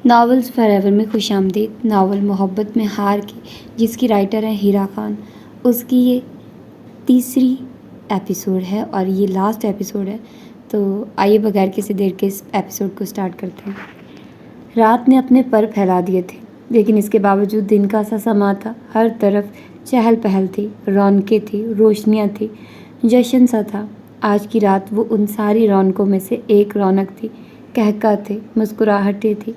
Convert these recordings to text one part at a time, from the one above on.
Novels for ever میں خوش آمدید۔ ناول محبت میں ہار کی، جس کی رائٹر ہیں ہیرا خان، اس کی یہ تیسری ایپیسوڈ ہے اور یہ لاسٹ ایپیسوڈ ہے، تو آئیے بغیر کسی دیر کے اس ایپیسوڈ کو سٹارٹ کرتے ہیں۔ رات نے اپنے پر پھیلا دیے تھے، لیکن اس کے باوجود دن کا سا سما تھا۔ ہر طرف چہل پہل تھی، رونقیں تھیں، روشنیاں تھیں، جشن سا تھا۔ آج کی رات وہ ان ساری رونقوں میں سے ایک رونق تھی۔ قہقہ تھے، مسکراہٹیں تھیں،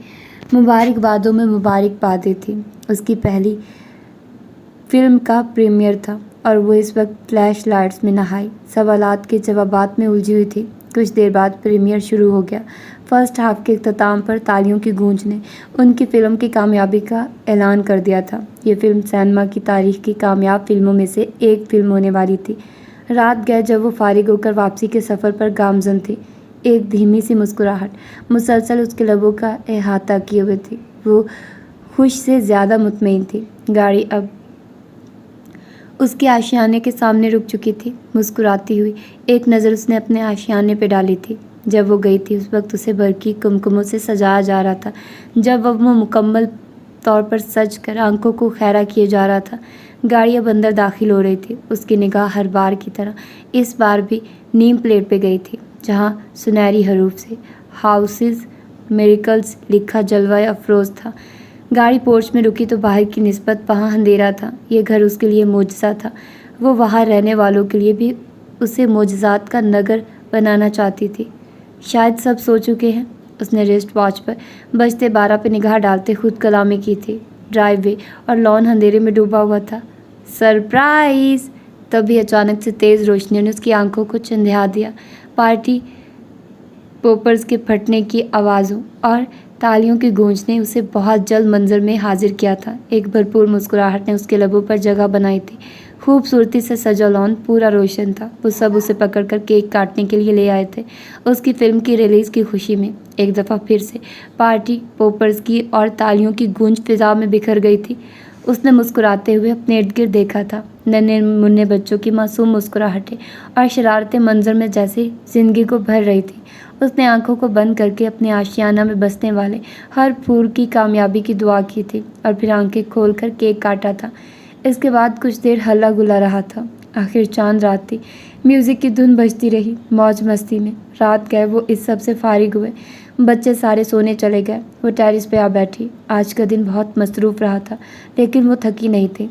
مبارکبادوں میں مبارکبادیں تھیں۔ اس کی پہلی فلم کا پریمیئر تھا اور وہ اس وقت فلیش لائٹس میں نہائی سوالات کے جوابات میں الجھی ہوئی تھی۔ کچھ دیر بعد پریمیئر شروع ہو گیا۔ فرسٹ ہاف کے اختتام پر تالیوں کی گونج نے ان کی فلم کی کامیابی کا اعلان کر دیا تھا۔ یہ فلم سینما کی تاریخ کی کامیاب فلموں میں سے ایک فلم ہونے والی تھی۔ رات گئے جب وہ فارغ ہو کر واپسی کے سفر پر گامزن تھی۔ ایک دھیمی سی مسکراہٹ مسلسل اس کے لبوں کا احاطہ کیے ہوئے تھی۔ وہ خوش سے زیادہ مطمئن تھی۔ گاڑی اب اس کے آشیانے کے سامنے رک چکی تھی۔ مسکراتی ہوئی ایک نظر اس نے اپنے آشیانے پہ ڈالی تھی۔ جب وہ گئی تھی اس وقت اسے برقی کمکموں سے سجایا جا رہا تھا۔ جب وہ مکمل طور پر سج کر آنکھوں کو خیرہ کیے جا رہا تھا۔ گاڑی اب اندر داخل ہو رہی تھی۔ اس کی نگاہ ہر بار کی طرح اس بار بھی نیم پلیٹ پہ گئی تھی، جہاں سنہری حروف سے ہاؤسز میریکلز لکھا جلوہ افروز تھا۔ گاڑی پورچ میں رکی تو باہر کی نسبت وہاں اندھیرا تھا۔ یہ گھر اس کے لیے معجزہ تھا۔ وہ وہاں رہنے والوں کے لیے بھی اسے معجزات کا نگر بنانا چاہتی تھی۔ شاید سب سو چکے ہیں۔ اس نے ریسٹ واچ پر بجتے 12 پہ نگاہ ڈالتے خود کلامی کی تھی۔ ڈرائیو وے اور لان اندھیرے میں ڈوبا ہوا تھا۔ سرپرائز! تبھی اچانک سے تیز روشنیوں نے اس کی آنکھوں کو چندھیا دیا۔ پارٹی پوپرز کے پھٹنے کی آوازوں اور تالیوں کی گونج نے اسے بہت جلد منظر میں حاضر کیا تھا۔ ایک بھرپور مسکراہٹ نے اس کے لبوں پر جگہ بنائی تھی۔ خوبصورتی سے سجا لان پورا روشن تھا۔ وہ سب اسے پکڑ کر کیک کاٹنے کے لیے لے آئے تھے۔ اس کی فلم کی ریلیز کی خوشی میں ایک دفعہ پھر سے پارٹی پوپرز کی اور تالیوں کی گونج فضا میں بکھر گئی تھی۔ اس نے مسکراتے ہوئے اپنے ارد گرد دیکھا تھا۔ ننھے منھے بچوں کی معصوم مسکراہٹیں اور شرارتیں منظر میں جیسے زندگی کو بھر رہی تھیں۔ اس نے آنکھوں کو بند کر کے اپنے آشیانہ میں بسنے والے ہر پھول کی کامیابی کی دعا کی تھی اور پھر آنکھیں کھول کر کیک کاٹا تھا۔ اس کے بعد کچھ دیر ہلا گلا رہا تھا۔ آخر چاند رات تھی۔ میوزک کی دھن بجتی رہی موج مستی میں۔ رات گئے وہ اس سب سے فارغ ہوئے۔ بچے سارے سونے چلے گئے۔ وہ ٹیرس پہ آ بیٹھی۔ آج کا دن بہت مصروف رہا تھا، لیکن وہ تھکی نہیں تھی۔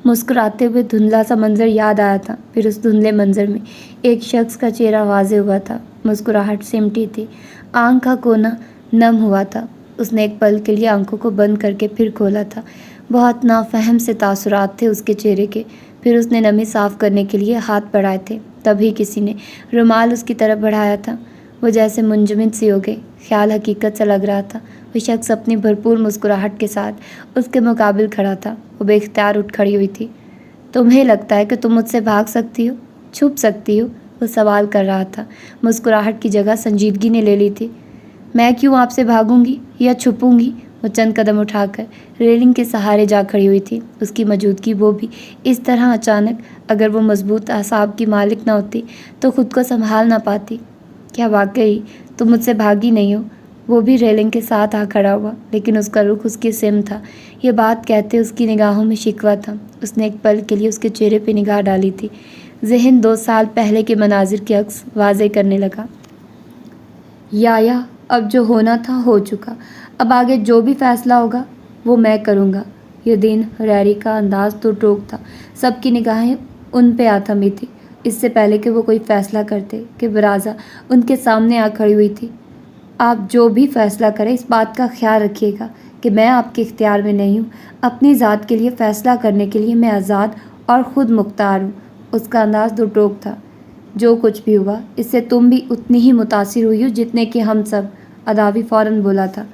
مسکراتے ہوئے دھندلا سا منظر یاد آیا تھا۔ پھر اس دھندلے منظر میں ایک شخص کا چہرہ واضح ہوا تھا۔ مسکراہٹ سمٹی تھی، آنکھ کا کونا نم ہوا تھا۔ اس نے ایک پل کے لیے آنکھوں کو بند کر کے پھر کھولا تھا۔ بہت نافہم سے تاثرات تھے اس کے چہرے کے۔ پھر اس نے نمی صاف کرنے کے لیے ہاتھ بڑھائے تھے، تبھی کسی نے رومال اس کی طرف بڑھایا تھا۔ وہ جیسے منجمد سی ہو گئی۔ خیال حقیقت سا لگ رہا تھا۔ وہ شخص اپنی بھرپور مسکراہٹ کے ساتھ اس کے مقابل کھڑا تھا۔ وہ بے اختیار اٹھ کھڑی ہوئی تھی۔ تمہیں لگتا ہے کہ تم مجھ سے بھاگ سکتی ہو، چھپ سکتی ہو؟ وہ سوال کر رہا تھا۔ مسکراہٹ کی جگہ سنجیدگی نے لے لی تھی۔ میں کیوں آپ سے بھاگوں گی یا چھپوں گی؟ وہ چند قدم اٹھا کر ریلنگ کے سہارے جا کھڑی ہوئی تھی۔ اس کی موجودگی وہ بھی اس طرح اچانک، اگر وہ مضبوط اعصاب کی مالک نہ ہوتی تو خود کو سنبھال نہ پاتی۔ کیا واقعی تم مجھ سے بھاگی نہیں ہو؟ وہ بھی ریلنگ کے ساتھ آ کھڑا ہوا، لیکن اس کا رخ اس کی سمت تھا۔ یہ بات کہتے اس کی نگاہوں میں شکوہ تھا۔ اس نے ایک پل کے لیے اس کے چہرے پہ نگاہ ڈالی تھی۔ ذہن 2 سال پہلے کے مناظر کے عکس واضح کرنے لگا۔ یا اب جو ہونا تھا ہو چکا۔ اب آگے جو بھی فیصلہ ہوگا وہ میں کروں گا۔ یہ دن ریری کا انداز تو ٹوک تھا۔ سب کی نگاہیں ان پہ آتھمی تھی۔ اس سے پہلے کہ وہ کوئی فیصلہ کرتے کہ برازا ان کے سامنے آ کھڑی ہوئی تھی۔ آپ جو بھی فیصلہ کریں اس بات کا خیال رکھیے گا کہ میں آپ کے اختیار میں نہیں ہوں۔ اپنی ذات کے لیے فیصلہ کرنے کے لیے میں آزاد اور خود مختار ہوں۔ اس کا انداز دو ٹوک تھا۔ جو کچھ بھی ہوا اس سے تم بھی اتنی ہی متاثر ہوئی ہو جتنے کہ ہم سب۔ اداوی فوراً بولا تھا۔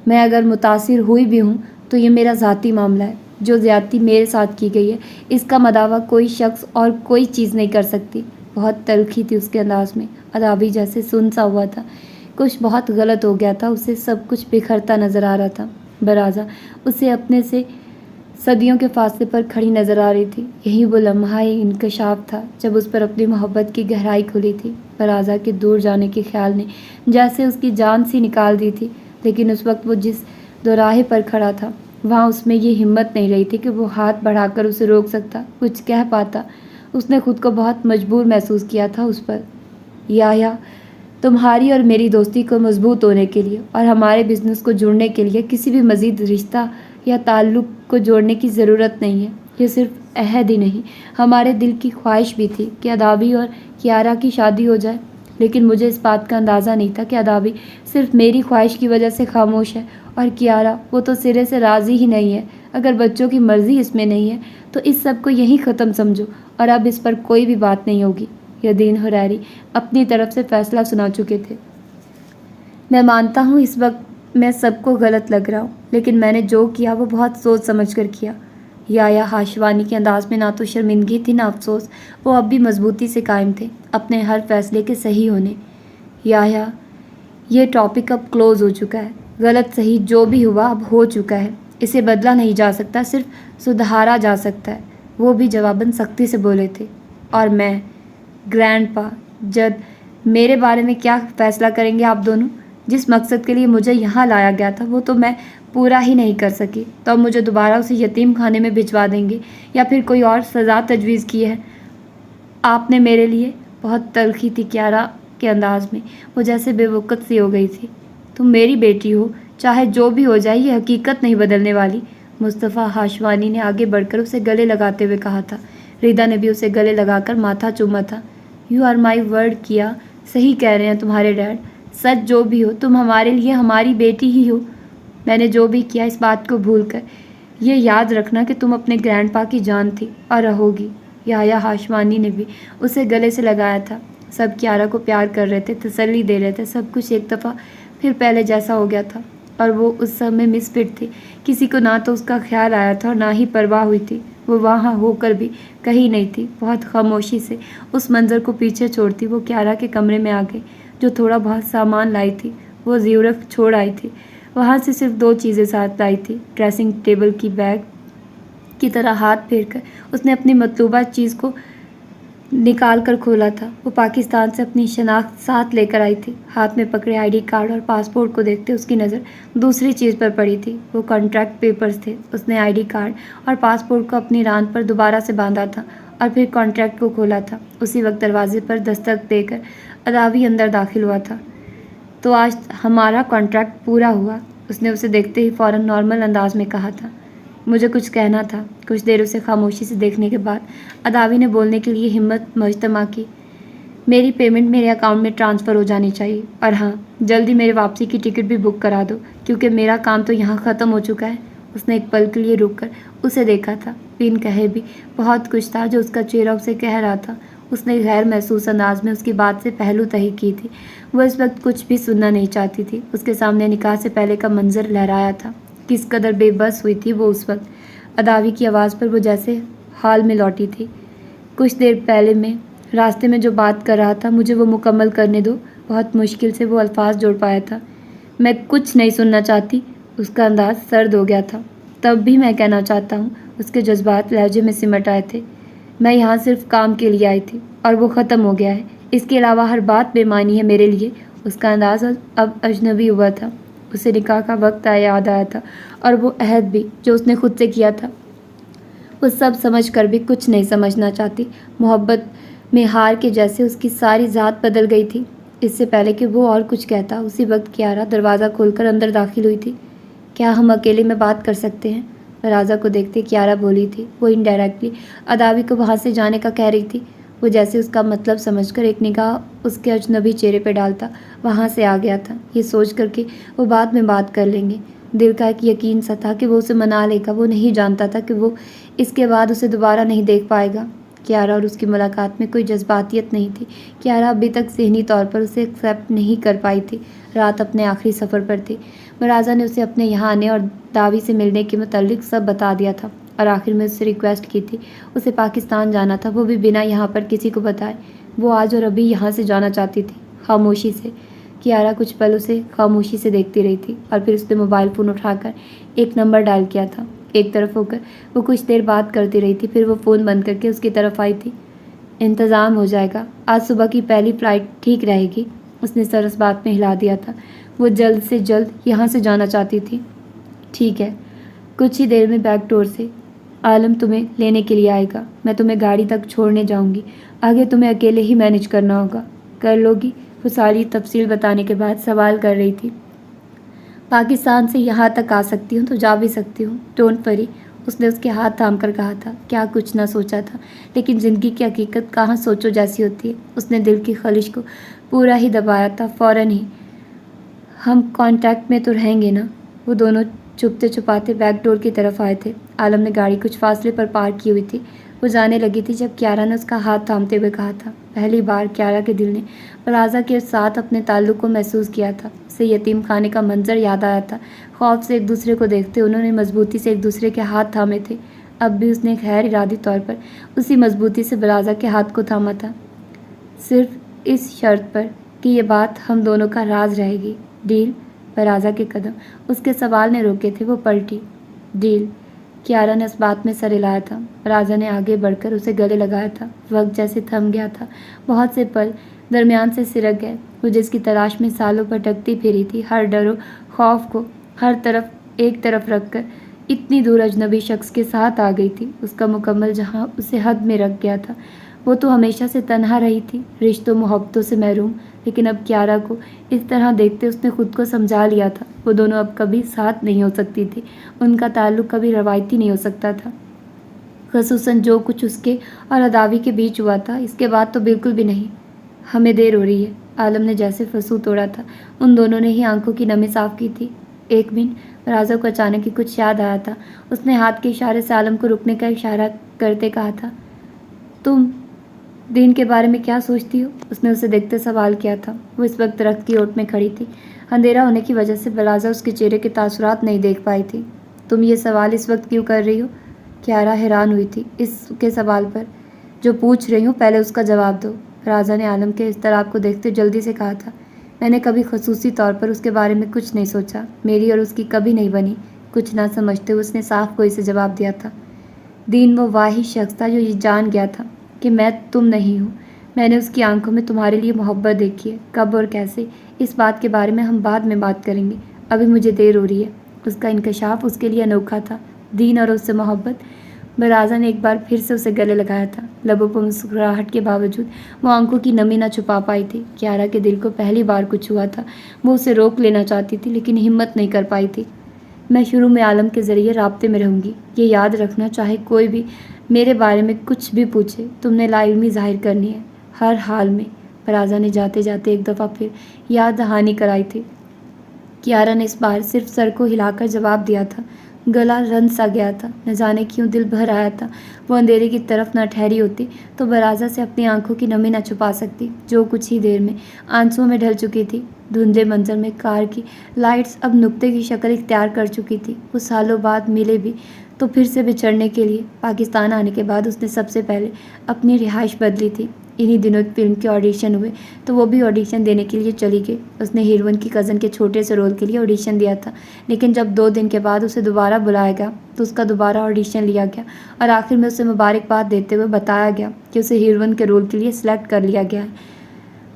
میں اگر متاثر ہوئی بھی ہوں تو یہ میرا ذاتی معاملہ ہے۔ جو زیادتی میرے ساتھ کی گئی ہے اس کا مداوع کوئی شخص اور کوئی چیز نہیں کر سکتی۔ بہت تلخی تھی اس کے انداز میں۔ اداوی جیسے سن سا ہوا تھا۔ کچھ بہت غلط ہو گیا تھا۔ اسے سب کچھ بکھرتا نظر آ رہا تھا۔ برازا اسے اپنے سے صدیوں کے فاصلے پر کھڑی نظر آ رہی تھی۔ یہی وہ لمحہ انکشاف تھا جب اس پر اپنی محبت کی گہرائی کھلی تھی۔ برازا کے دور جانے کے خیال نے جیسے اس کی جان سی نکال دی تھی۔ لیکن اس وقت وہ جس دوراہے پر کھڑا تھا وہاں اس میں یہ ہمت نہیں رہی تھی کہ وہ ہاتھ بڑھا کر اسے روک سکتا، کچھ کہہ پاتا۔ اس نے خود کو بہت مجبور محسوس کیا تھا اس پر۔ یا تمہاری اور میری دوستی کو مضبوط ہونے کے لیے اور ہمارے بزنس کو جڑنے کے لیے کسی بھی مزید رشتہ یا تعلق کو جوڑنے کی ضرورت نہیں ہے۔ یہ صرف عہد ہی نہیں، ہمارے دل کی خواہش بھی تھی کہ ادابی اور کیارا کی شادی ہو جائے، لیکن مجھے اس بات کا اندازہ نہیں تھا کہ ادابی صرف میری خواہش کی وجہ سے خاموش ہے اور کیارا وہ تو سرے سے راضی ہی نہیں ہے۔ اگر بچوں کی مرضی اس میں نہیں ہے تو اس سب کو یہیں ختم سمجھو اور اب اس پر کوئی بھی بات نہیں ہوگی۔ یدین حریری اپنی طرف سے فیصلہ سنا چکے تھے۔ میں مانتا ہوں اس وقت میں سب کو غلط لگ رہا ہوں، لیکن میں نے جو کیا وہ بہت سوچ سمجھ کر کیا۔ یا ہاشوانی کے انداز میں نہ تو شرمندگی تھی نہ افسوس، وہ اب بھی مضبوطی سے قائم تھے اپنے ہر فیصلے کے صحیح ہونے۔ یا یہ ٹاپک اب کلوز ہو چکا ہے، غلط صحیح جو بھی ہوا اب ہو چکا ہے، اسے بدلا نہیں جا سکتا، صرف سدھارا جا سکتا ہے، وہ بھی جواباً سختی سے بولے تھے۔ اور میں گرینڈ پا جد میرے بارے میں کیا فیصلہ کریں گے آپ دونوں؟ جس مقصد کے لیے مجھے یہاں لایا گیا تھا وہ تو میں پورا ہی نہیں کر سکی، تو اب مجھے دوبارہ اسے یتیم خانے میں بھجوا دیں گے یا پھر کوئی اور سزا تجویز کی ہے آپ نے میرے لیے؟ بہت تلخی تھی کیارا کے انداز میں، وہ جیسے بے وقت سی ہو گئی تھی۔ تم میری بیٹی ہو، چاہے جو بھی ہو جائے یہ حقیقت نہیں بدلنے والی، مصطفیٰ ہاشوانی نے آگے بڑھ کر اسے گلے لگاتے ہوئے کہا تھا۔ ریدا نے بھی اسے گلے لگا کر ماتھا چوما تھا۔ یو آر مائی ورڈ کیا، صحیح کہہ رہے ہیں تمہارے ڈیڈ، سچ جو بھی ہو تم ہمارے لیے ہماری بیٹی ہی ہو۔ میں نے جو بھی کیا اس بات کو بھول کر یہ یاد رکھنا کہ تم اپنے گرینڈ پا کی جان تھی اور رہو گی۔ یا ہاشوانی نے بھی اسے گلے سے لگایا تھا۔ سب کیارا کو پیار کر رہے تھے، تسلی دے رہے تھے، سب کچھ ایک دفعہ پھر پہلے جیسا ہو گیا تھا اور وہ اس سب میں مس فٹ تھی۔ کسی کو نہ تو اس کا خیال آیا تھا اور نہ ہی پرواہ ہوئی تھی۔ وہ وہاں ہو کر بھی کہیں نہیں تھی۔ بہت خاموشی سے اس منظر کو پیچھے چھوڑتی وہ کیارا کے کمرے میں آ گئی، جو تھوڑا بہت سامان لائی تھی وہ زیورخ چھوڑ آئی تھی۔ وہاں سے صرف 2 چیزیں ساتھ لائی تھی۔ ڈریسنگ ٹیبل کی بیگ کی طرح ہاتھ پھیر کر اس نے اپنی مطلوبہ چیز کو نکال کر کھولا تھا۔ وہ پاکستان سے اپنی شناخت ساتھ لے کر آئی تھی۔ ہاتھ میں پکڑے آئی ڈی کارڈ اور پاسپورٹ کو دیکھتے اس کی نظر دوسری چیز پر پڑی تھی، وہ کانٹریکٹ پیپرز تھے۔ اس نے آئی ڈی کارڈ اور پاسپورٹ کو اپنی ران پر دوبارہ سے باندھا تھا اور پھر کانٹریکٹ کو کھولا تھا۔ اسی وقت دروازے پر دستک دے کر اداوی اندر داخل ہوا تھا۔ تو آج ہمارا کانٹریکٹ پورا ہوا، اس نے اسے دیکھتے ہی فوراً نارمل انداز میں کہا تھا۔ مجھے کچھ کہنا تھا۔ کچھ دیر اسے خاموشی سے دیکھنے کے بعد اداوی نے بولنے کے لیے ہمت مجتمع کی۔ میری پیمنٹ میرے اکاؤنٹ میں ٹرانسفر ہو جانی چاہیے، اور ہاں جلدی میرے واپسی کی ٹکٹ بھی بک کرا دو، کیونکہ میرا کام تو یہاں ختم ہو چکا ہے۔ اس نے ایک پل کے لیے رک کر اسے دیکھا تھا۔ بن کہے بھی بہت کچھ تھا جو اس کا چہرہ اسے کہہ رہا تھا۔ اس نے غیر محسوس انداز میں اس کی بات سے پہلو تہی کی تھی۔ وہ اس وقت کچھ بھی سننا نہیں چاہتی تھی۔ اس کے سامنے نکاح سے پہلے کا منظر لہرایا تھا۔ کس قدر بے بس ہوئی تھی وہ اس وقت۔ اداوی کی آواز پر وہ جیسے حال میں لوٹی تھی۔ کچھ دیر پہلے میں راستے میں جو بات کر رہا تھا مجھے وہ مکمل کرنے دو۔ بہت مشکل سے وہ الفاظ جوڑ پایا تھا۔ میں کچھ نہیں سننا چاہتی۔ اس کا انداز سرد ہو گیا تھا۔ تب بھی میں کہنا چاہتا ہوں۔ اس کے جذبات لہجے میں سمٹ آئے تھے۔ میں یہاں صرف کام کے لیے آئی تھی اور وہ ختم ہو گیا ہے۔ اس کے علاوہ ہر بات بے معنی ہے میرے لیے۔ اس کا انداز اب اجنبی ہوا تھا۔ اسے نکاح کا وقت یاد آیا تھا اور وہ عہد بھی جو اس نے خود سے کیا تھا۔ وہ سب سمجھ کر بھی کچھ نہیں سمجھنا چاہتی۔ محبت میں ہار کے جیسے اس کی ساری ذات بدل گئی تھی۔ اس سے پہلے کہ وہ اور کچھ کہتا اسی وقت کیارا دروازہ کھول کر اندر داخل ہوئی تھی۔ کیا ہم اکیلے میں بات کر سکتے ہیں؟ دروازہ کو دیکھتے کیارا بولی تھی۔ وہ انڈائریکٹلی اداوی کو وہاں سے جانے کا کہہ رہی تھی۔ وہ جیسے اس کا مطلب سمجھ کر ایک نگاہ اس کے اجنبی چہرے پہ ڈالتا وہاں سے آ گیا تھا، یہ سوچ کر کہ وہ بعد میں بات کر لیں گے۔ دل کا ایک یقین سا تھا کہ وہ اسے منا لے گا۔ وہ نہیں جانتا تھا کہ وہ اس کے بعد اسے دوبارہ نہیں دیکھ پائے گا۔ کیارا اور اس کی ملاقات میں کوئی جذباتیت نہیں تھی۔ کیارا ابھی تک ذہنی طور پر اسے ایکسیپٹ نہیں کر پائی تھی۔ رات اپنے آخری سفر پر تھی۔ مرازا نے اسے اپنے یہاں آنے اور داوی سے ملنے کے متعلق سب بتا دیا تھا اور آخر میں اس سے ریکویسٹ کی تھی۔ اسے پاکستان جانا تھا، وہ بھی بنا یہاں پر کسی کو بتائے۔ وہ آج اور ابھی یہاں سے جانا چاہتی تھی۔ خاموشی سے کیارا کچھ پل اسے خاموشی سے دیکھتی رہی تھی اور پھر اس نے موبائل فون اٹھا کر ایک نمبر ڈائل کیا تھا۔ ایک طرف ہو کر وہ کچھ دیر بات کرتی رہی تھی، پھر وہ فون بند کر کے اس کی طرف آئی تھی۔ انتظام ہو جائے گا، آج صبح کی پہلی فلائٹ ٹھیک رہے گی، اس نے سر اس بات میں ہلا دیا تھا۔ وہ جلد سے جلد یہاں سے جانا چاہتی تھی۔ ٹھیک ہے، کچھ ہی دیر میں بیک ڈور سے عالم تمہیں لینے کے لیے آئے گا، میں تمہیں گاڑی تک چھوڑنے جاؤں گی، آگے تمہیں اکیلے ہی مینیج کرنا ہوگا، کر لو گی؟ وہ ساری تفصیل بتانے کے بعد سوال کر رہی تھی۔ پاکستان سے یہاں تک آ سکتی ہوں تو جا بھی سکتی ہوں، ڈونٹ وری، اس نے اس کے ہاتھ تھام کر کہا تھا۔ کیا کچھ نہ سوچا تھا، لیکن زندگی کی حقیقت کہاں سوچو جیسی ہوتی ہے۔ اس نے دل کی خلش کو پورا ہی دبایا تھا، فوراً ہی۔ ہم کانٹیکٹ میں تو رہیں گے نا؟ وہ دونوں چھپتے چھپاتے بیک ڈور کی طرف آئے تھے۔ عالم نے گاڑی کچھ فاصلے پر پارک کی ہوئی تھی، وہ جانے لگی تھی جب کیارا نے اس کا ہاتھ تھامتے ہوئے کہا تھا۔ پہلی بار کیارا کے دل نے فرازہ کے ساتھ اپنے تعلق کو محسوس کیا تھا۔ اسے یتیم خانے کا منظر یاد آیا تھا، خوف سے ایک دوسرے کو دیکھتے انہوں نے مضبوطی سے ایک دوسرے کے ہاتھ تھامے تھے۔ اب بھی اس نے غیر ارادی طور پر اسی مضبوطی سے فرازہ کے ہاتھ کو تھاما تھا، صرف اس شرط پر کہ یہ بات ہم دونوں کا راز رہے گی، ڈیل؟ فرازہ کے قدم اس کے سوال نے روکے تھے، وہ پلٹی۔ ڈیل؟ کیارا نے اس بات میں سر ہلایا تھا۔ فرازہ نے آگے بڑھ کر اسے گلے لگایا تھا۔ وقت جیسے تھم گیا تھا، بہت سے پل درمیان سے سرک گئے۔ وہ جس کی تلاش میں سالوں بھٹکتی پھری تھی، ہر ڈر و خوف کو ہر طرف ایک طرف رکھ کر اتنی دور اجنبی شخص کے ساتھ آ گئی تھی۔ اس کا مکمل جہاں اسے حد میں رکھ گیا تھا۔ وہ تو ہمیشہ سے تنہا رہی تھی، رشتوں محبتوں سے محروم، لیکن اب کیارا کو اس طرح دیکھتے اس نے خود کو سمجھا لیا تھا۔ وہ دونوں اب کبھی ساتھ نہیں ہو سکتی تھی، ان کا تعلق کبھی روایتی نہیں ہو سکتا تھا، خصوصاً جو کچھ اس کے اور اداوی کے بیچ ہوا تھا، اس کے بعد تو بالکل بھی نہیں۔ ہمیں دیر ہو رہی ہے، عالم نے جیسے فسو توڑا تھا۔ ان دونوں نے ہی آنکھوں کی نمی صاف کی تھی۔ ایک منٹ، فرازہ کو اچانک ہی کچھ یاد آیا تھا۔ اس نے ہاتھ کے اشارے سے عالم کو رکنے کا اشارہ کرتے کہا تھا، تم دین کے بارے میں کیا سوچتی ہو؟ اس نے اسے دیکھتے سوال کیا تھا۔ وہ اس وقت درخت کی اوٹ میں کھڑی تھی، اندھیرا ہونے کی وجہ سے فرازہ اس کے چہرے کے تاثرات نہیں دیکھ پائی تھی۔ تم یہ سوال اس وقت کیوں کر رہی ہو؟ کیارا حیران ہوئی تھی اس کے سوال پر۔ جو پوچھ رہی ہوں پہلے اس کا جواب دو، فرازہ نے عالم کے اضطراب کو دیکھتے جلدی سے کہا تھا۔ میں نے کبھی خصوصی طور پر اس کے بارے میں کچھ نہیں سوچا، میری اور اس کی کبھی نہیں بنی۔ کچھ نہ سمجھتے اس نے صاف گوئی سے جواب دیا تھا۔ دین وہ واحد شخص تھا جو یہ جان گیا تھا کہ میں تم نہیں ہوں۔ میں نے اس کی آنکھوں میں تمہارے لیے محبت دیکھی ہے، کب اور کیسے اس بات کے بارے میں ہم بعد میں بات کریں گے، ابھی مجھے دیر ہو رہی ہے۔ اس کا انکشاف اس کے لیے انوکھا تھا، دین اور اس سے محبت۔ فرازہ نے ایک بار پھر سے اسے گلے لگایا تھا، لبوں پر مسکراہٹ کے باوجود وہ آنکھوں کی نمی نہ چھپا پائی تھی۔ کیارا کے دل کو پہلی بار کچھ ہوا تھا، وہ اسے روک لینا چاہتی تھی لیکن ہمت نہیں کر پائی تھی۔ میں شروع میں عالم کے ذریعے رابطے میں رہوں گی، یہ یاد رکھنا، چاہے کوئی بھی میرے بارے میں کچھ بھی پوچھے، تم نے لا علمی ظاہر کرنی ہے، ہر حال میں۔ فرازہ نے جاتے جاتے ایک دفعہ پھر یاد دہانی کرائی تھی۔ کیارا نے اس بار صرف سر کو ہلا کر جواب دیا تھا۔ گلا رن سا گیا تھا، نہ جانے کیوں دل بھر آیا تھا۔ وہ اندھیرے کی طرف نہ ٹھہری ہوتی تو فرازہ سے اپنی آنکھوں کی نمی نہ چھپا سکتی، جو کچھ ہی دیر میں آنسوؤں میں ڈھل چکی تھی۔ دھندلے منظر میں کار کی لائٹس اب نقطے کی شکل اختیار کر چکی تھی۔ وہ سالوں بعد ملے بھی تو پھر سے بچھڑنے کے لیے۔ پاکستان آنے کے بعد اس نے سب سے پہلے اپنی رہائش بدلی تھی۔ انہی دنوں ایک فلم کے آڈیشن ہوئے تو وہ بھی آڈیشن دینے کے لیے چلی گئی۔ اس نے ہیروئن کی کزن کے چھوٹے سے رول کے لیے آڈیشن دیا تھا، لیکن جب 2 دن کے بعد اسے دوبارہ بلایا گیا تو اس کا دوبارہ آڈیشن لیا گیا اور آخر میں اسے مبارکباد دیتے ہوئے بتایا گیا کہ اسے ہیروئن کے رول کے لیے سلیکٹ کر لیا گیا ہے۔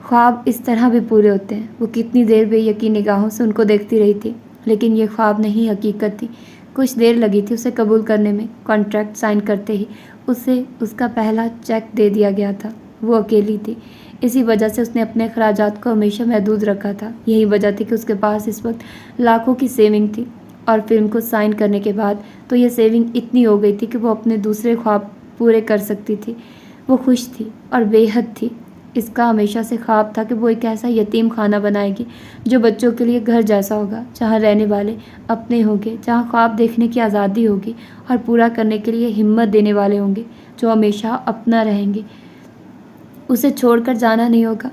خواب اس طرح بھی پورے ہوتے ہیں۔ وہ کتنی دیر بے یقین نگاہوں سے ان کو دیکھتی رہی تھی، لیکن یہ خواب نہیں حقیقت تھی۔ کچھ دیر لگی تھی اسے قبول کرنے میں۔ کانٹریکٹ سائن کرتے ہی اسے اس کا پہلا چیک دے دیا گیا تھا۔ وہ اکیلی تھی، اسی وجہ سے اس نے اپنے اخراجات کو ہمیشہ محدود رکھا تھا۔ یہی وجہ تھی کہ اس کے پاس اس وقت لاکھوں کی سیونگ تھی، اور فلم کو سائن کرنے کے بعد تو یہ سیونگ اتنی ہو گئی تھی کہ وہ اپنے دوسرے خواب پورے کر سکتی تھی۔ وہ خوش تھی اور بے حد تھی۔ اس کا ہمیشہ سے خواب تھا کہ وہ ایک ایسا یتیم خانہ بنائے گی جو بچوں کے لیے گھر جیسا ہوگا، جہاں رہنے والے اپنے ہوں گے، جہاں خواب دیکھنے کی آزادی ہوگی اور پورا کرنے کے لیے ہمت دینے والے ہوں گے جو ہمیشہ اپنا رہیں گے، اسے چھوڑ کر جانا نہیں ہوگا،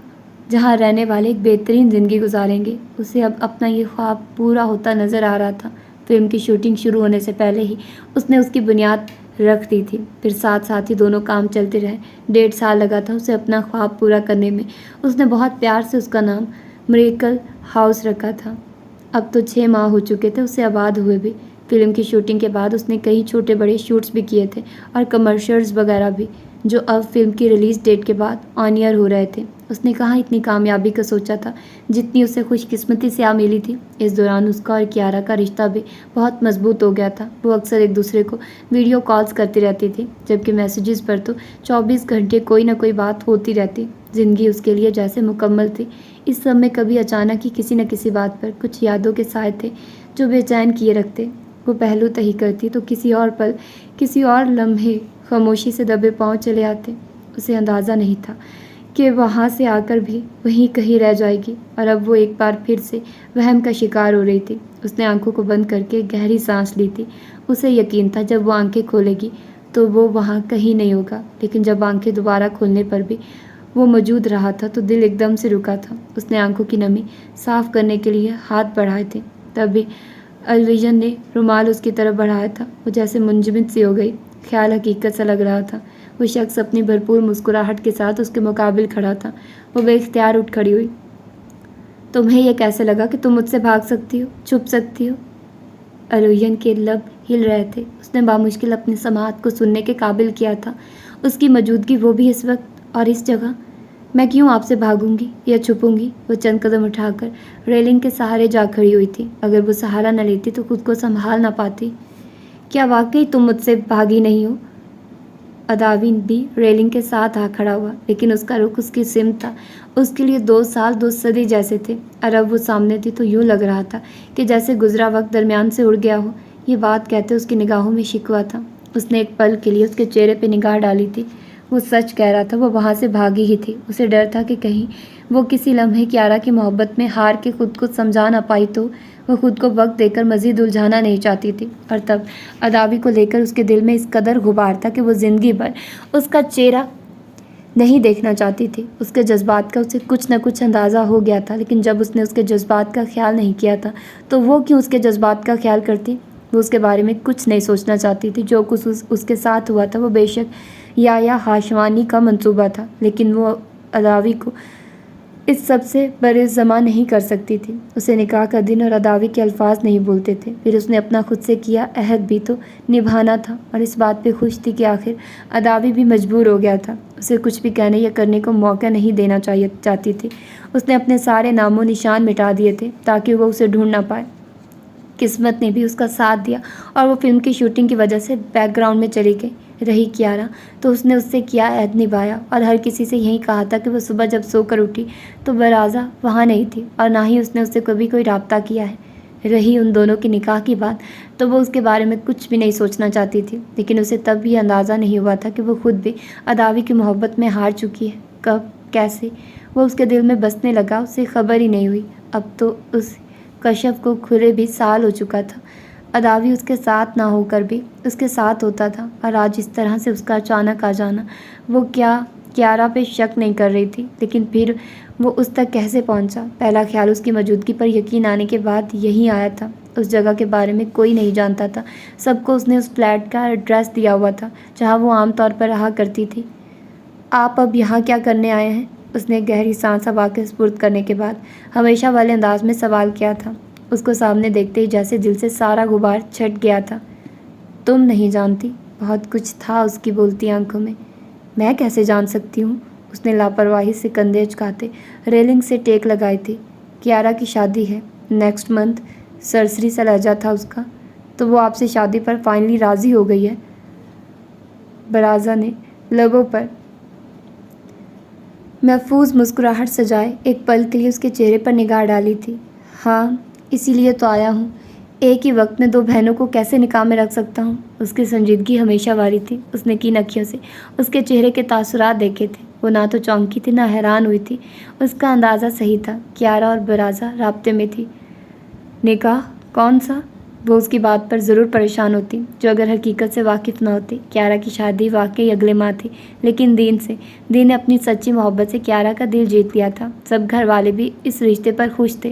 جہاں رہنے والے ایک بہترین زندگی گزاریں گے۔ اسے اب اپنا یہ خواب پورا ہوتا نظر آ رہا تھا۔ فلم کی شوٹنگ شروع ہونے سے پہلے ہی اس نے اس کی بنیاد رکھ دی تھی، پھر ساتھ ساتھ ہی دونوں کام چلتے رہے۔ 1.5 سال لگا تھا اسے اپنا خواب پورا کرنے میں۔ اس نے بہت پیار سے اس کا نام میریکل ہاؤس رکھا تھا۔ اب تو 6 ماہ ہو چکے تھے اسے آباد ہوئے بھی۔ فلم کی شوٹنگ کے بعد اس نے کئی چھوٹے بڑے شوٹس بھی کیے تھے اور کمرشلز وغیرہ بھی، جو اب فلم کی ریلیز ڈیٹ کے بعد آن ایئر ہو رہے تھے۔ اس نے کہاں اتنی کامیابی کا سوچا تھا جتنی اسے خوش قسمتی سے آ ملی تھی۔ اس دوران اس کا اور کیارا کا رشتہ بھی بہت مضبوط ہو گیا تھا۔ وہ اکثر ایک دوسرے کو ویڈیو کالز کرتی رہتی تھی، جبکہ میسیجز پر تو 24 گھنٹے کوئی نہ کوئی بات ہوتی رہتی۔ زندگی اس کے لیے جیسے مکمل تھی۔ اس سب میں کبھی اچانک ہی کسی نہ کسی بات پر کچھ یادوں کے سائے تھے جو بے چین کیے رکھتے۔ وہ پہلو تہی کرتی تو کسی اور پل، کسی اور لمحے خاموشی سے دبے پاؤں چلے آتے۔ اسے اندازہ نہیں تھا کہ وہاں سے آ کر بھی وہیں کہیں رہ جائے گی، اور اب وہ ایک بار پھر سے وہم کا شکار ہو رہی تھی۔ اس نے آنکھوں کو بند کر کے گہری سانس لی تھی۔ اسے یقین تھا جب وہ آنکھیں کھولے گی تو وہ وہاں کہیں نہیں ہوگا، لیکن جب آنکھیں دوبارہ کھولنے پر بھی وہ موجود رہا تھا تو دل ایک دم سے رکا تھا۔ اس نے آنکھوں کی نمی صاف کرنے کے لیے ہاتھ بڑھائے تھے، تبھی الویژن نے رومال اس کی طرف بڑھایا تھا۔ وہ جیسے منجمد سی ہو گئی۔ خیال حقیقت سا لگ رہا تھا۔ وہ شخص اپنی بھرپور مسکراہٹ کے ساتھ اس کے مقابل کھڑا تھا۔ وہ بے اختیار اٹھ کھڑی ہوئی۔ تمہیں یہ کیسے لگا کہ تم مجھ سے بھاگ سکتی ہو، چھپ سکتی ہو؟ الویژن کے لب ہل رہے تھے۔ اس نے بامشکل اپنی سماعت کو سننے کے قابل کیا تھا۔ اس کی موجودگی، وہ بھی اس وقت اور اس جگہ۔ میں کیوں آپ سے بھاگوں گی یا چھپوں گی؟ وہ چند قدم اٹھا کر ریلنگ کے سہارے جا کھڑی ہوئی تھی۔ اگر وہ سہارا نہ لیتی تو خود کو سنبھال نہ پاتی۔ کیا واقعی تم مجھ سے بھاگی نہیں ہو؟ اداوی بھی ریلنگ کے ساتھ آ کھڑا ہوا، لیکن اس کا رخ اس کی سمت تھا۔ اس کے لیے 2 سال 2 صدی جیسے تھے، اور اب وہ سامنے تھی تو یوں لگ رہا تھا کہ جیسے گزرا وقت درمیان سے اڑ گیا ہو۔ یہ بات کہتے اس کی نگاہوں میں شکوہ تھا۔ اس نے ایک پل کے لیے اس کے چہرے پہ نگاہ ڈالی تھی۔ وہ سچ کہہ رہا تھا، وہ وہاں سے بھاگی ہی تھی۔ اسے ڈر تھا کہ کہیں وہ کسی لمحے کیارا کی محبت میں ہار کے خود کو سمجھا نہ پائی تو وہ خود کو وقت دے کر مزید الجھانا نہیں چاہتی تھی۔ اور تب اداوی کو لے کر اس کے دل میں اس قدر غبار تھا کہ وہ زندگی بھر اس کا چہرہ نہیں دیکھنا چاہتی تھی۔ اس کے جذبات کا اسے کچھ نہ کچھ اندازہ ہو گیا تھا، لیکن جب اس نے اس کے جذبات کا خیال نہیں کیا تھا تو وہ کیوں اس کے جذبات کا خیال کرتی؟ وہ اس کے بارے میں کچھ نہیں سوچنا چاہتی تھی۔ جو کچھ اس کے ساتھ ہوا تھا وہ بے شک یا ہاشوانی کا منصوبہ تھا، لیکن وہ اداوی کو اس سب سے بر ضماں نہیں کر سکتی تھی۔ اسے نکاح کا دن اور اداوی کے الفاظ نہیں بولتے تھے۔ پھر اس نے اپنا خود سے کیا عہد بھی تو نبھانا تھا، اور اس بات پہ خوش تھی کہ آخر اداوی بھی مجبور ہو گیا تھا۔ اسے کچھ بھی کہنے یا کرنے کو موقع نہیں دینا چاہتی تھی۔ اس نے اپنے سارے نام و نشان مٹا دیے تھے تاکہ وہ اسے ڈھونڈ نہ پائے۔ قسمت نے بھی اس کا ساتھ دیا، اور وہ فلم کی شوٹنگ کی وجہ سے بیک گراؤنڈ میں چلی گئی۔ رہی کیارا تو اس نے اس سے کیا عہد نبھایا، اور ہر کسی سے یہی کہا تھا کہ وہ صبح جب سو کر اٹھی تو برازا وہاں نہیں تھی، اور نہ ہی اس نے اس سے کبھی کوئی رابطہ کیا ہے۔ رہی ان دونوں کی نکاح کی بات تو وہ اس کے بارے میں کچھ بھی نہیں سوچنا چاہتی تھی، لیکن اسے تب بھی اندازہ نہیں ہوا تھا کہ وہ خود بھی اداوی کی محبت میں ہار چکی ہے۔ کب، کیسے وہ اس کے دل میں بسنے لگا، اسے خبر ہی نہیں ہوئی۔ اب تو اس کشف کو کھلے بھی سال ہو چکا تھا۔ اداوی اس کے ساتھ نہ ہو کر بھی اس کے ساتھ ہوتا تھا، اور آج اس طرح سے اس کا اچانک آ جانا، وہ کیارا پہ شک نہیں کر رہی تھی، لیکن پھر وہ اس تک کیسے پہنچا؟ پہلا خیال اس کی موجودگی پر یقین آنے کے بعد یہی آیا تھا۔ اس جگہ کے بارے میں کوئی نہیں جانتا تھا، سب کو اس نے اس فلیٹ کا ایڈریس دیا ہوا تھا جہاں وہ عام طور پر رہا کرتی تھی۔ آپ اب یہاں کیا کرنے آئے ہیں؟ اس نے گہری سانس ہوا کے سپرد کرنے کے بعد ہمیشہ والے انداز میں سوال کیا تھا، اس کو سامنے دیکھتے ہی جیسے دل سے سارا غبار چھٹ گیا تھا۔ تم نہیں جانتی؟ بہت کچھ تھا اس کی بولتی آنکھوں میں۔ میں کیسے جان سکتی ہوں؟ اس نے لاپرواہی سے کندھے اچکاتے ریلنگ سے ٹیک لگائی تھی۔ کیارا کی شادی ہے نیکسٹ منتھ، سرسری سا لہجہ تھا اس کا۔ تو وہ آپ سے شادی پر فائنلی راضی ہو گئی ہے؟ برازا نے لبوں پر محفوظ مسکراہٹ سجائے ایک پل کے لیے اس کے چہرے پر نگاہ ڈالی تھی۔ ہاں، اسی لیے تو آیا ہوں۔ ایک ہی وقت میں 2 بہنوں کو کیسے نکاح میں رکھ سکتا ہوں؟ اس کی سنجیدگی ہمیشہ واری تھی۔ اس نے کین اکھیوں سے اس کے چہرے کے تاثرات دیکھے تھے۔ وہ نہ تو چونکی تھی نہ حیران ہوئی تھی۔ اس کا اندازہ صحیح تھا، کیارا اور برازا رابطے میں تھی۔ نکاح؟ کون سا؟ وہ اس کی بات پر ضرور پریشان ہوتی جو اگر حقیقت سے واقف نہ ہوتی۔ کیارا کی شادی واقعی اگلے ماہ تھی، لیکن دین نے اپنی سچی محبت سے کیارا کا دل جیت لیا تھا۔ سب گھر والے بھی اس رشتے پر خوش تھے۔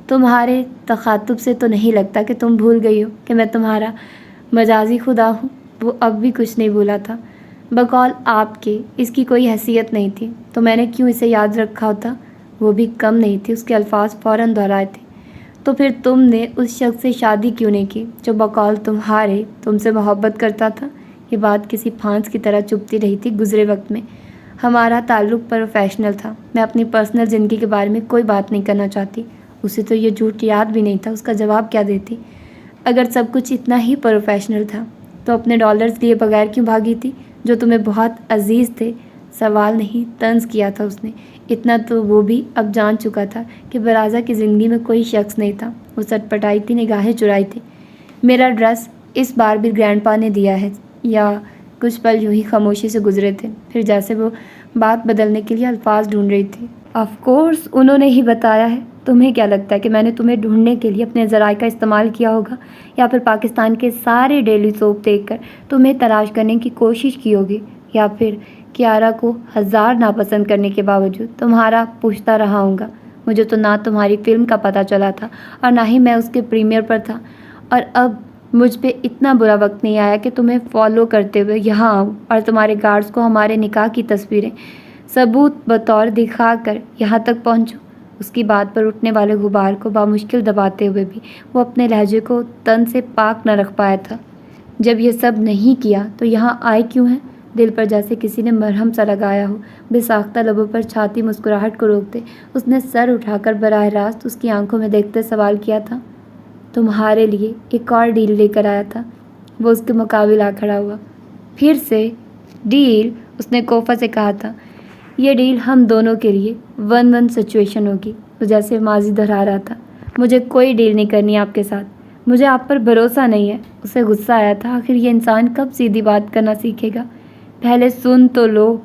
تمہارے تخاطب سے تو نہیں لگتا کہ تم بھول گئی ہو کہ میں تمہارا مجازی خدا ہوں؟ وہ اب بھی کچھ نہیں بولا تھا۔ بقول آپ کے اس کی کوئی حیثیت نہیں تھی، تو میں نے کیوں اسے یاد رکھا ہوتا؟ وہ بھی کم نہیں تھی، اس کے الفاظ فوراً دہرائے تھے۔ تو پھر تم نے اس شخص سے شادی کیوں نہیں کی جو بقول تم سے محبت کرتا تھا؟ یہ بات کسی پھانس کی طرح چبھتی رہی تھی گزرے وقت میں۔ ہمارا تعلق پروفیشنل تھا. میں اپنی پرسنل زندگی کے بارے میں کوئی بات نہیں کرنا چاہتی. اسے تو یہ جھوٹ یاد بھی نہیں تھا. اس کا جواب کیا دیتی؟ اگر سب کچھ اتنا ہی پروفیشنل تھا تو اپنے ڈالرز لیے بغیر کیوں بھاگی تھی جو تمہیں بہت عزیز تھے؟ سوال نہیں، طنز کیا تھا اس نے. اتنا تو وہ بھی اب جان چکا تھا کہ برازا کی زندگی میں کوئی شخص نہیں تھا. وہ سٹپٹائی تھی، نگاہیں چرائی تھی. میرا ڈریس اس بار بھی گرینڈ پا نے دیا ہے. یا کچھ پل یوں ہی خاموشی سے گزرے تھے، پھر جیسے وہ بات بدلنے کے لیے الفاظ ڈھونڈ رہی تھی. آف کورس انہوں نے ہی بتایا ہے. تمہیں کیا لگتا ہے کہ میں نے تمہیں ڈھونڈنے کے لیے اپنے ذرائع کا استعمال کیا ہوگا، یا پھر پاکستان کے سارے ڈیلی سوپ دیکھ کر تمہیں تلاش کرنے کی کوشش کی ہوگی، یا پھر کیارا کو 1000 ناپسند کرنے کے باوجود تمہارا پوچھتا رہا ہوں گا؟ مجھے تو نہ تمہاری فلم کا پتہ چلا تھا اور نہ ہی میں اس کے پریمیئر پر تھا، اور اب مجھ پہ اتنا برا وقت نہیں آیا کہ تمہیں فالو کرتے ہوئے یہاں آؤں اور تمہارے گارڈز کو ہمارے نکاح کی تصویریں ثبوت بطور دکھا کر یہاں تک پہنچوں. اس کی بات پر اٹھنے والے غبار کو بامشکل دباتے ہوئے بھی وہ اپنے لہجے کو تن سے پاک نہ رکھ پایا تھا. جب یہ سب نہیں کیا تو یہاں آئے کیوں ہیں؟ دل پر جیسے کسی نے مرہم سا لگایا ہو. بے ساختہ لبوں پر چھاتی مسکراہٹ کو روکتے اس نے سر اٹھا کر براہ راست اس کی آنکھوں میں دیکھتے سوال کیا تھا. تمہارے لیے ایک اور ڈیل لے کر آیا تھا. وہ اس کے مقابل آ کھڑا ہوا. پھر سے ڈیل؟ اس نے کوفہ سے کہا تھا. یہ ڈیل ہم دونوں کے لیے 1-1 سچویشن ہوگی. وہ جیسے ماضی دہرا رہا تھا. مجھے کوئی ڈیل نہیں کرنی آپ کے ساتھ. مجھے آپ پر بھروسہ نہیں ہے. اسے غصہ آیا تھا. آخر یہ انسان کب سیدھی بات کرنا سیکھے گا؟ پہلے سن تو لو،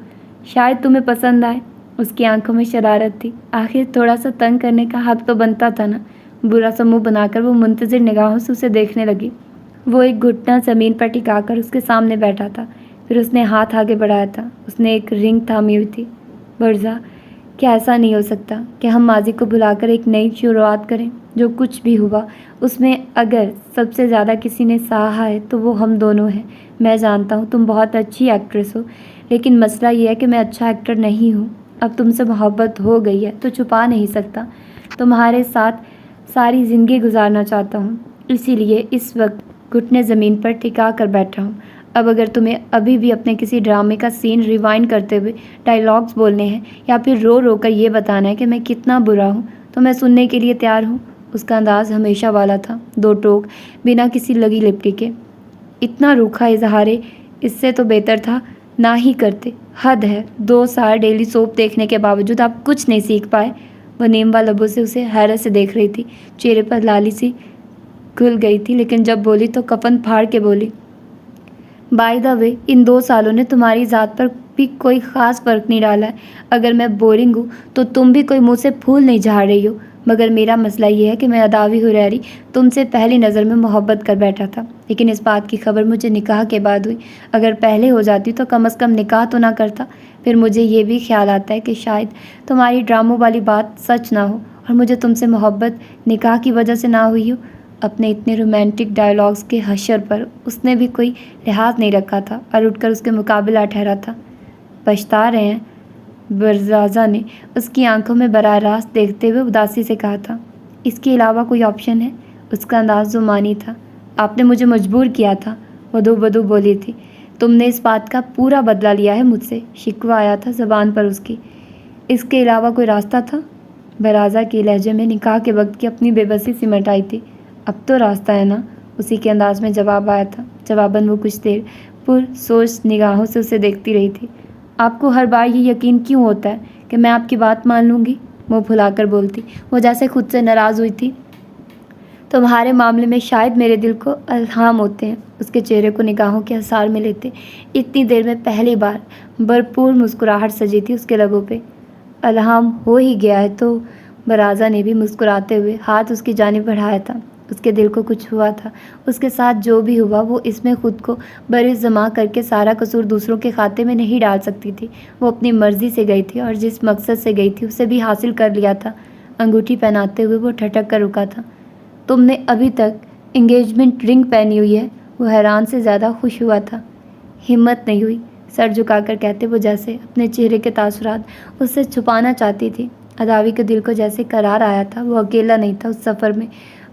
شاید تمہیں پسند آئے. اس کی آنکھوں میں شرارت تھی. آخر تھوڑا سا تنگ کرنے کا حق تو بنتا تھا نا. برا سا منہ بنا کر وہ منتظر نگاہوں سے اسے دیکھنے لگی. وہ ایک گھٹنا زمین پر ٹکا کر اس کے سامنے بیٹھا تھا. پھر اس نے ہاتھ آگے بڑھایا تھا. اس نے ایک رنگ تھامی ہوئی تھی. برزا، کیا ایسا نہیں ہو سکتا کہ ہم ماضی کو بھلا کر ایک نئی شروعات کریں؟ جو کچھ بھی ہوا اس میں اگر سب سے زیادہ کسی نے سہا ہے تو وہ ہم دونوں ہیں. میں جانتا ہوں تم بہت اچھی ایکٹریس ہو، لیکن مسئلہ یہ ہے کہ میں اچھا ایکٹر نہیں ہوں. اب تم سے محبت ہو گئی ہے تو چھپا نہیں سکتا. تمہارے ساتھ ساری زندگی گزارنا چاہتا ہوں، اسی لیے اس وقت گھٹنے زمین پر ٹکا کر بیٹھا ہوں. اب اگر تمہیں ابھی بھی اپنے کسی ڈرامے کا سین ریوائنڈ کرتے ہوئے ڈائیلاگز بولنے ہیں یا پھر رو رو کر یہ بتانا ہے کہ میں کتنا برا ہوں، تو میں سننے کے لیے تیار ہوں. اس کا انداز ہمیشہ والا تھا، دو ٹوک، بنا کسی لگی لپٹی کے. اتنا روکھا اظہارے اس سے تو بہتر تھا نہ ہی کرتے. حد ہے، 2 سال ڈیلی سوپ دیکھنے کے باوجود آپ کچھ نہیں سیکھ پائے. وہ نیمبا لبوں سے اسے حیرت سے دیکھ رہی تھی. چہرے پر لالی سی کھل گئی تھی، لیکن جب بولی تو کفن پھاڑ کے بولی. بائی دا وے، ان 2 سالوں نے تمہاری ذات پر بھی کوئی خاص فرق نہیں ڈالا ہے. اگر میں بورنگ ہوں تو تم بھی کوئی منہ سے پھول نہیں جھاڑ رہی ہو. مگر میرا مسئلہ یہ ہے کہ میں اداوی حریری تم سے پہلی نظر میں محبت کر بیٹھا تھا، لیکن اس بات کی خبر مجھے نکاح کے بعد ہوئی. اگر پہلے ہو جاتی تو کم از کم نکاح تو نہ کرتا. پھر مجھے یہ بھی خیال آتا ہے کہ شاید تمہاری ڈراموں والی بات سچ نہ ہو اور مجھے تم سے محبت نکاح کی وجہ سے نہ ہوئی ہو. اپنے اتنے رومانٹک ڈائیلاگز کے حشر پر اس نے بھی کوئی لحاظ نہیں رکھا تھا اور اٹھ کر اس کے مقابل آ ٹھہرا تھا. پچھتا رہے ہیں؟ برزازا نے اس کی آنکھوں میں براہ راست دیکھتے ہوئے اداسی سے کہا تھا. اس کے علاوہ کوئی آپشن ہے؟ اس کا انداز زمانی تھا. آپ نے مجھے مجبور کیا تھا، ودو بدو بولی تھی. تم نے اس بات کا پورا بدلہ لیا ہے مجھ سے. شکوہ آیا تھا زبان پر اس کی. اس کے علاوہ کوئی راستہ تھا؟ برازا کے لہجے میں نکاح کے وقت کی اپنی بے بسی سمٹ آئی تھی. اب تو راستہ ہے نا، اسی کے انداز میں جواب آیا تھا. جواباً وہ کچھ دیر پر سوچ نگاہوں سے اسے دیکھتی رہی تھی. آپ کو ہر بار یہ یقین کیوں ہوتا ہے کہ میں آپ کی بات مان لوں گی؟ منہ پھلا کر بولتی. وہ جیسے خود سے ناراض ہوئی تھی. تمہارے معاملے میں شاید میرے دل کو الہام ہوتے ہیں. اس کے چہرے کو نگاہوں کے حصار میں لیتے اتنی دیر میں پہلی بار بھرپور مسکراہٹ سجی تھی اس کے لبوں پہ. الہام ہو ہی گیا ہے تو؟ برازا نے بھی مسکراتے ہوئے ہاتھ اس کی جانب بڑھایا تھا. اس کے دل کو کچھ ہوا تھا. اس کے ساتھ جو بھی ہوا وہ اس میں خود کو برجمع کر کے سارا قصور دوسروں کے کھاتے میں نہیں ڈال سکتی تھی. وہ اپنی مرضی سے گئی تھی اور جس مقصد سے گئی تھی اسے بھی حاصل کر لیا تھا. انگوٹھی پہناتے ہوئے وہ ٹھٹک کر رکا تھا. تم نے ابھی تک انگیجمنٹ رنگ پہنی ہوئی ہے؟ وہ حیران سے زیادہ خوش ہوا تھا. ہمت نہیں ہوئی، سر جھکا کر کہتے وہ جیسے اپنے چہرے کے تاثرات اس سے چھپانا چاہتی تھی. اداوی کے دل کو جیسے قرار آیا تھا. وہ اکیلا نہیں تھا اس سفر میں.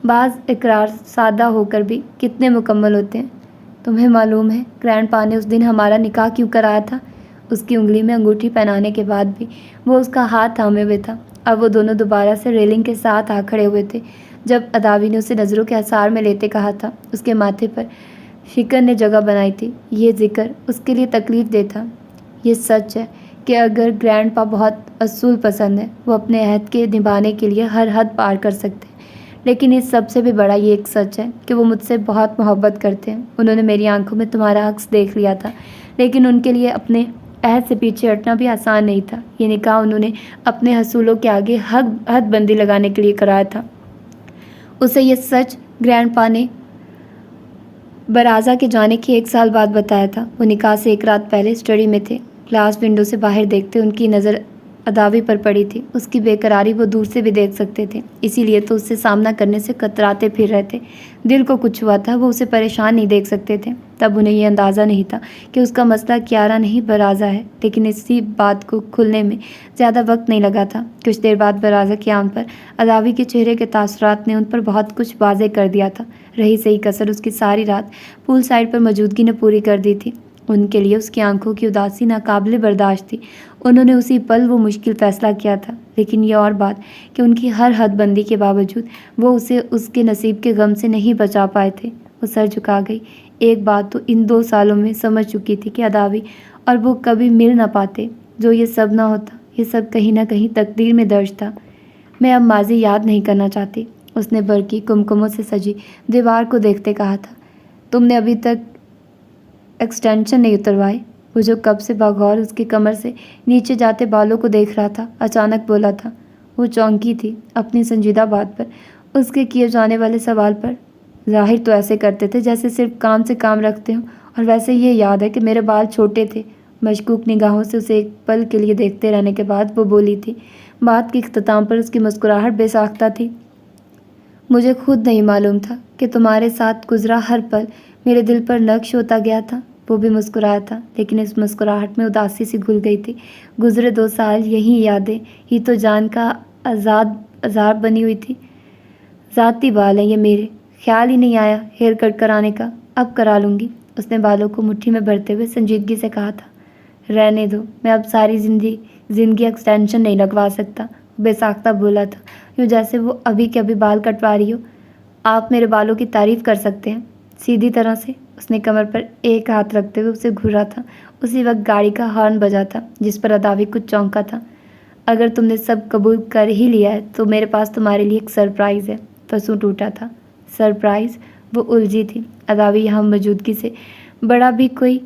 بعض اقرار سادہ ہو کر بھی کتنے مکمل ہوتے ہیں. تمہیں معلوم ہے گرینڈ پا نے اس دن ہمارا نکاح کیوں کرایا تھا؟ اس کی انگلی میں انگوٹھی پہنانے کے بعد بھی وہ اس کا ہاتھ تھامے ہوئے تھا۔ اب وہ دونوں دوبارہ سے ریلنگ کے ساتھ آ کھڑے ہوئے تھے۔ جب اداوی نے اسے نظروں کے اثار میں لیتے کہا تھا، اس کے ماتھے پر فکر نے جگہ بنائی تھی۔ یہ ذکر اس کے لیے تکلیف دہ تھا۔ یہ سچ ہے کہ اگر گرینڈ پا بہت اصول پسند ہے، وہ اپنے عہد کے نبھانے کے لیے ہر حد پار کر سکتے ہیں، لیکن اس سب سے بھی بڑا یہ ایک سچ ہے کہ وہ مجھ سے بہت محبت کرتے ہیں۔ انہوں نے میری آنکھوں میں تمہارا عکس دیکھ لیا تھا، لیکن ان کے لیے اپنے عہد سے پیچھے ہٹنا بھی آسان نہیں تھا۔ یہ نکاح انہوں نے اپنے حصولوں کے آگے حد بندی لگانے کے لیے کرایا تھا۔ اسے یہ سچ گرینڈ پا نے برازا کے جانے کے 1 سال بعد بتایا تھا۔ وہ نکاح سے 1 رات پہلے اسٹڈی میں تھے۔ گلاس ونڈو سے باہر دیکھتے ان کی نظر اداوی پر پڑی تھی۔ اس کی بے قراری وہ دور سے بھی دیکھ سکتے تھے، اسی لیے تو اس سے سامنا کرنے سے کتراتے پھر رہے تھے۔ دل کو کچھ ہوا تھا، وہ اسے پریشان نہیں دیکھ سکتے تھے۔ تب انہیں یہ اندازہ نہیں تھا کہ اس کا مسئلہ کیارا نہیں برازا ہے، لیکن اسی بات کو کھلنے میں زیادہ وقت نہیں لگا تھا۔ کچھ دیر بعد برازا کے عام پر اداوی کے چہرے کے تاثرات نے ان پر بہت کچھ واضح کر دیا تھا۔ رہی صحیح کسر اس کی ساری رات پول سائڈ پر موجودگی نے پوری کر دی تھی۔ ان کے لیے اس کی آنکھوں کی اداسی ناقابل برداشت تھی۔ انہوں نے اسی پل وہ مشکل فیصلہ کیا تھا، لیکن یہ اور بات کہ ان کی ہر حد بندی کے باوجود وہ اسے اس کے نصیب کے غم سے نہیں بچا پائے تھے۔ وہ سر جھکا گئی۔ ایک بات تو ان 2 سالوں میں سمجھ چکی تھی کہ اداوی اور وہ کبھی مل نہ پاتے۔ جو یہ سب نہ ہوتا، یہ سب کہیں نہ کہیں تقدیر میں درج تھا۔ میں اب ماضی یاد نہیں کرنا چاہتی، اس نے برقی کمکموں سے سجی دیوار کو دیکھتے کہا تھا۔ تم نے ابھی تک ایکسٹینشن نہیں اتروائے؟ وہ جو کب سے بغور اس کی کمر سے نیچے جاتے بالوں کو دیکھ رہا تھا، اچانک بولا تھا۔ وہ چونکی تھی اپنی سنجیدہ بات پر، اس کے کیے جانے والے سوال پر۔ ظاہر تو ایسے کرتے تھے جیسے صرف کام سے کام رکھتے ہوں، اور ویسے یہ یاد ہے کہ میرے بال چھوٹے تھے۔ مشکوک نگاہوں سے اسے ایک پل کے لیے دیکھتے رہنے کے بعد وہ بولی تھی۔ بات کے اختتام پر اس کی مسکراہٹ بے ساختہ تھی۔ مجھے خود نہیں معلوم تھا کہ تمہارے ساتھ گزرا ہر پل میرے دل پر نقش ہوتا گیا تھا۔ وہ بھی مسکرایا تھا، لیکن اس مسکراہٹ میں اداسی سی گھل گئی تھی۔ گزرے 2 سال یہی یادیں ہی تو جان کا عذاب بنی ہوئی تھی۔ ذاتی بال ہیں یہ میرے، خیال ہی نہیں آیا ہیئر کٹ کرانے کا، اب کرا لوں گی۔ اس نے بالوں کو مٹھی میں بھرتے ہوئے سنجیدگی سے کہا تھا۔ رہنے دو، میں اب ساری زندگی ایکسٹینشن نہیں لگوا سکتا، بے ساختہ بولا تھا، یوں جیسے وہ ابھی کے ابھی بال کٹوا رہی ہو۔ آپ میرے بالوں کی تعریف کر سکتے ہیں سیدھی طرح سے۔ اس نے کمر پر ایک ہاتھ رکھتے ہوئے اسے گھورا تھا۔ اسی وقت گاڑی کا ہارن بجا تھا، جس پر اداوی کچھ چونکا تھا۔ اگر تم نے سب قبول کر ہی لیا ہے تو میرے پاس تمہارے لیے ایک سرپرائز ہے۔ پسو ٹوٹا تھا۔ سرپرائز؟ وہ الجھی تھی۔ اداوی یہاں موجودگی سے بڑا بھی کوئی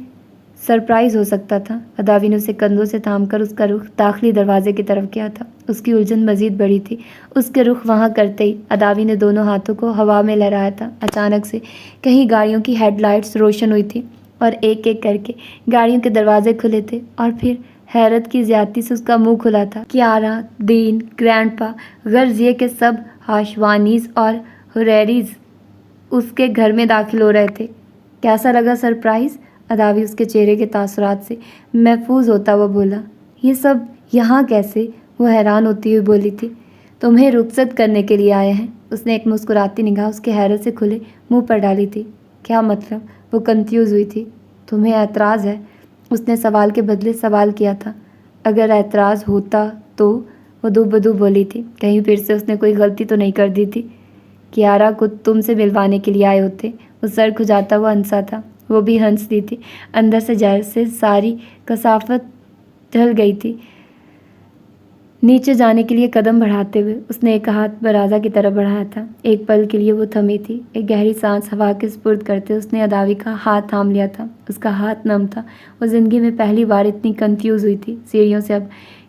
سرپرائز ہو سکتا تھا۔ اداوی نے اسے کندھوں سے تھام کر اس کا رخ داخلی دروازے کی طرف کیا تھا۔ اس کی الجھن مزید بڑھی تھی۔ اس کے رخ وہاں کرتے ہی اداوی نے دونوں ہاتھوں کو ہوا میں لہرایا تھا۔ اچانک سے کہیں گاڑیوں کی ہیڈ لائٹس روشن ہوئی تھی اور ایک ایک کر کے گاڑیوں کے دروازے کھلے تھے، اور پھر حیرت کی زیادتی سے اس کا منہ کھلا تھا۔ کیارا، دین، گرینڈ پا، غرض یہ کہ سب ہاشوانیز اور ہریریز اس کے گھر میں داخل ہو رہے تھے۔ کیسا لگا سرپرائز؟ اداوی اس کے چہرے کے تاثرات سے محفوظ ہوتا ہوا بولا۔ یہ سب یہاں کیسے؟ وہ حیران ہوتی ہوئی بولی تھی۔ تمہیں رخصت کرنے کے لیے آئے ہیں۔ اس نے ایک مسکراتی نگاہ اس کے حیرت سے کھلے منہ پر ڈالی تھی۔ کیا مطلب؟ وہ کنفیوز ہوئی تھی۔ تمہیں اعتراض ہے؟ اس نے سوال کے بدلے سوال کیا تھا۔ اگر اعتراض ہوتا تو؟ وہ دو بدو بولی تھی۔ کہیں پھر سے اس نے کوئی غلطی تو نہیں کر دی تھی؟ کیارا کو تم سے ملوانے کے لیے آئے ہوتے۔ وہ سر کھجاتا ہوا ہنسا تھا۔ وہ بھی ہنس دی تھی، اندر سے جیسے ساری کثافت ڈھل گئی تھی۔ نیچے جانے کے لیے قدم بڑھاتے ہوئے اس نے ایک ہاتھ برازا کی طرف بڑھایا تھا۔ ایک پل کے لیے وہ تھمی تھی۔ ایک گہری سانس ہوا کے سپرد کرتے اس نے اداوی کا ہاتھ تھام لیا تھا۔ اس کا ہاتھ نم تھا۔ وہ زندگی میں پہلی بار اتنی کنفیوز ہوئی تھی۔ سیڑھیوں سے اب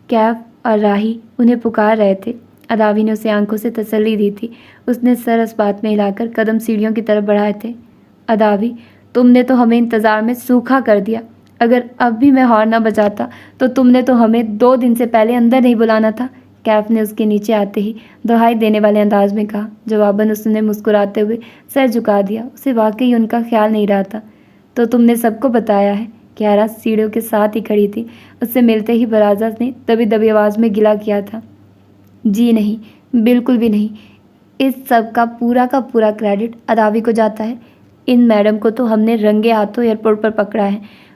کیف اور راہی انہیں پکار رہے تھے۔ اداوی نے اسے آنکھوں سے تسلی دی تھی۔ اس نے سر اس بات میں ہلا کر قدم سیڑھیوں کی طرف بڑھائے تھے۔ اداوی، تم نے تو ہمیں انتظار میں سوکھا کر دیا۔ اگر اب بھی میں ہارن نہ بجاتا تو تم نے تو ہمیں 2 دن سے پہلے اندر نہیں بلانا تھا۔ کیف نے اس کے نیچے آتے ہی دہائی دینے والے انداز میں کہا۔ جواباً اس نے مسکراتے ہوئے سر جھکا دیا۔ اسے واقعی ان کا خیال نہیں رہا تھا۔ تو تم نے سب کو بتایا ہے؟ کیارا سیڑھیوں کے ساتھ ہی کھڑی تھی۔ اس سے ملتے ہی برازا نے دبی دبی آواز میں گلا کیا تھا۔ جی نہیں، بالکل بھی نہیں۔ اس سب کا پورا کریڈٹ اداوی کو جاتا ہے۔ ان میڈم کو تو ہم نے رنگے ہاتھوں ایئرپورٹ پر پکڑا ہے۔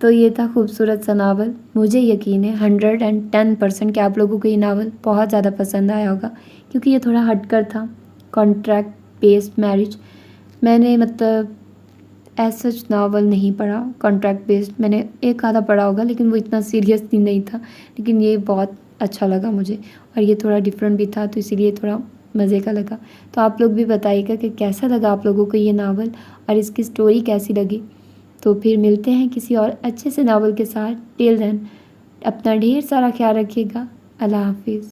تو یہ تھا خوبصورت سا ناول. مجھے یقین ہے 110% کہ آپ لوگوں کو یہ ناول بہت زیادہ پسند آیا ہوگا کیونکہ یہ تھوڑا ہٹ کر تھا. Contract based marriage. میں نے ایز سچ ناول نہیں پڑھا کانٹریکٹ بیسڈ. میں نے ایک آدھا پڑھا ہوگا لیکن وہ اتنا سیریسلی نہیں تھا. لیکن یہ بہت اچھا لگا مجھے اور یہ تھوڑا ڈفرینٹ بھی تھا تو اسی لیے تھوڑا مزے کا لگا. تو آپ لوگ بھی بتائیے گا کہ کیسا لگا آپ لوگوں کو یہ ناول اور اس کی سٹوری کیسی لگی. تو پھر ملتے ہیں کسی اور اچھے سے ناول کے ساتھ. ٹل دین اپنا ڈھیر سارا خیال رکھیے گا. اللہ حافظ.